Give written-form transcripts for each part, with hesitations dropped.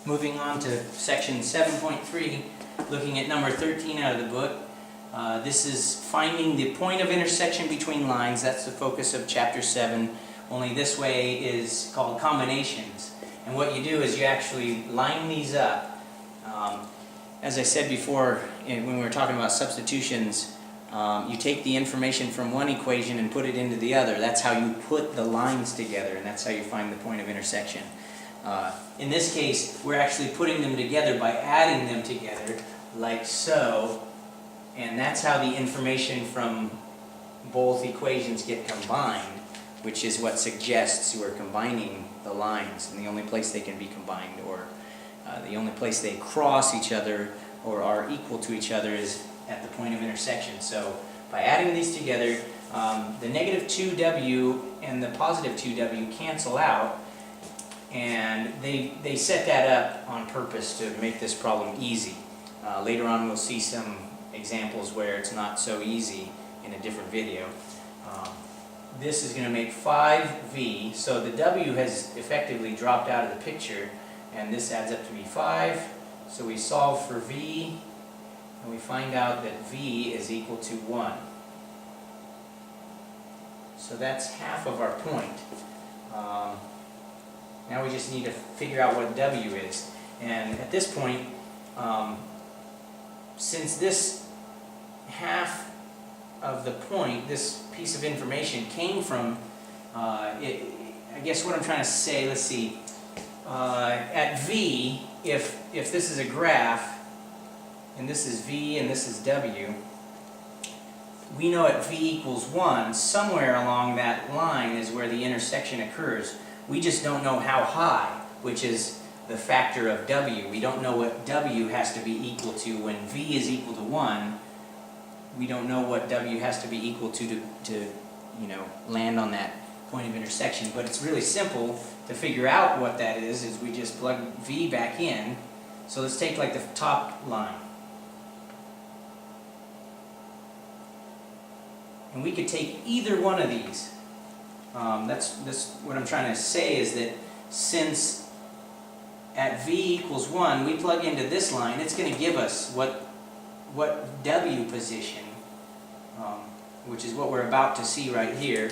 Moving on to section 7.3, looking at number 13 out of the book. This is finding the point of intersection between lines. That's the focus of chapter 7, only this way is called combinations. And what you do is you actually line these up. As I said before, when we were talking about substitutions, you take the information from one equation and put it into the other. That's how you put the lines together, and that's how you find the point of intersection. In this case, we're actually putting them together by adding them together, like so, and that's how the information from both equations get combined, which is what suggests we're combining the lines, and the only place they can be combined, or the only place they cross each other or are equal to each other, is at the point of intersection. So by adding these together, the negative 2w and the positive 2w cancel out, and they set that up on purpose to make this problem easy. Later on we'll see some examples where it's not so easy in a different video. This is going to make 5v, so the w has effectively dropped out of the picture, and this adds up to be 5. So we solve for v, and we find out that v is equal to 1. So that's half of our point. Now we just need to figure out what w is. And at this point, since this half of the point, this piece of information came from, I guess what I'm trying to say, let's see, at v, if this is a graph, and this is v and this is w, we know at v equals 1, somewhere along that line is where the intersection occurs. We just don't know how high, which is the factor of w. We don't know what w has to be equal to. When v is equal to 1, we don't know what w has to be equal to land on that point of intersection. But it's really simple to figure out what that is we just plug v back in. So let's take like the top line. And we could take either one of these. That's what I'm trying to say, is that since at v equals 1, we plug into this line, it's going to give us what w position, which is what we're about to see right here.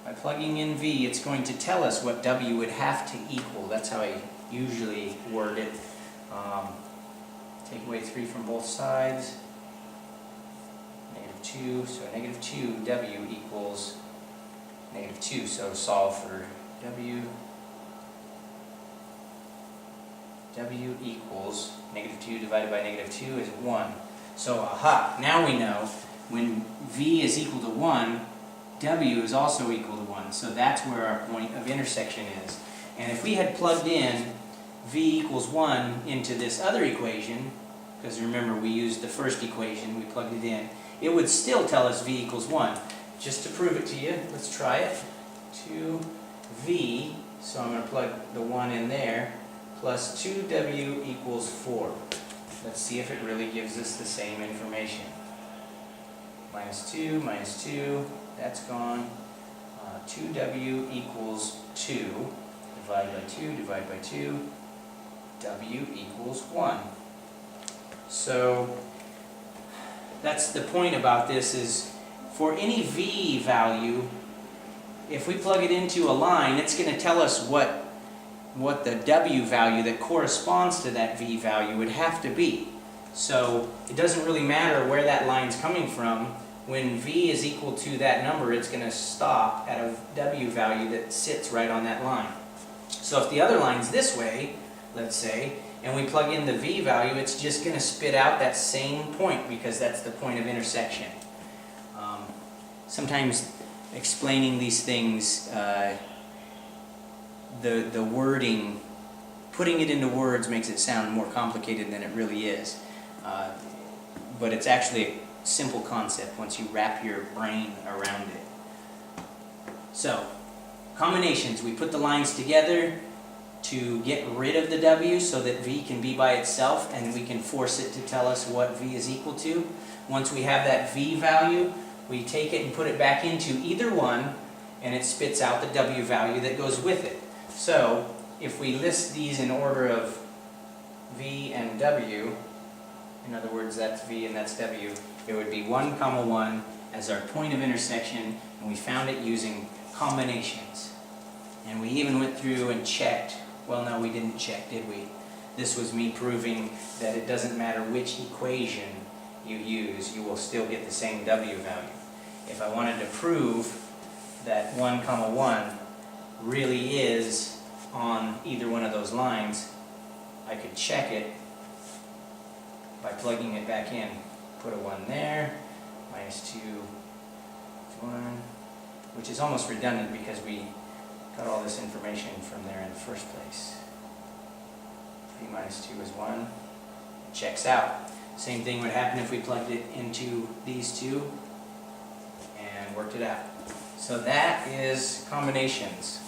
By plugging in v, it's going to tell us what w would have to equal. That's how I usually word it. Take away 3 from both sides. 2, so negative 2w equals negative 2, so solve for w equals negative 2 divided by negative 2 is 1. So aha, now we know when v is equal to 1, w is also equal to 1, so that's where our point of intersection is. And if we had plugged in v equals 1 into this other equation, because remember we used the first equation, we plugged it in, it would still tell us v equals 1. Just to prove it to you, let's try it. 2v, so I'm going to plug the 1 in there, plus 2w equals 4. Let's see if it really gives us the same information. Minus 2, that's gone. 2w equals 2. Divide by 2, w equals 1. So that's the point about this, is for any v value, if we plug it into a line, it's going to tell us what the w value that corresponds to that v value would have to be. So it doesn't really matter where that line's coming from. When v is equal to that number, it's going to stop at a w value that sits right on that line. So if the other line's this way, let's say, and we plug in the v value, it's just going to spit out that same point, because that's the point of intersection. Sometimes explaining these things, the wording, putting it into words makes it sound more complicated than it really is. But it's actually a simple concept once you wrap your brain around it. So, combinations, we put the lines together to get rid of the w so that v can be by itself, and we can force it to tell us what v is equal to. Once we have that v value, we take it and put it back into either one, and it spits out the w value that goes with it. So if we list these in order of V and W, in other words, that's V and that's W, it would be 1, 1 as our point of intersection, and we found it using combinations. And we even went through and checked. Well, no, we didn't check, did we? This was me proving that it doesn't matter which equation you use, you will still get the same W value. If I wanted to prove that 1, 1 really is on either one of those lines, I could check it by plugging it back in. Put a 1 there, minus 2, 1, which is almost redundant because we got all this information from there in the first place. 3 minus 2 is 1. It checks out. Same thing would happen if we plugged it into these two and worked it out. So that is combinations.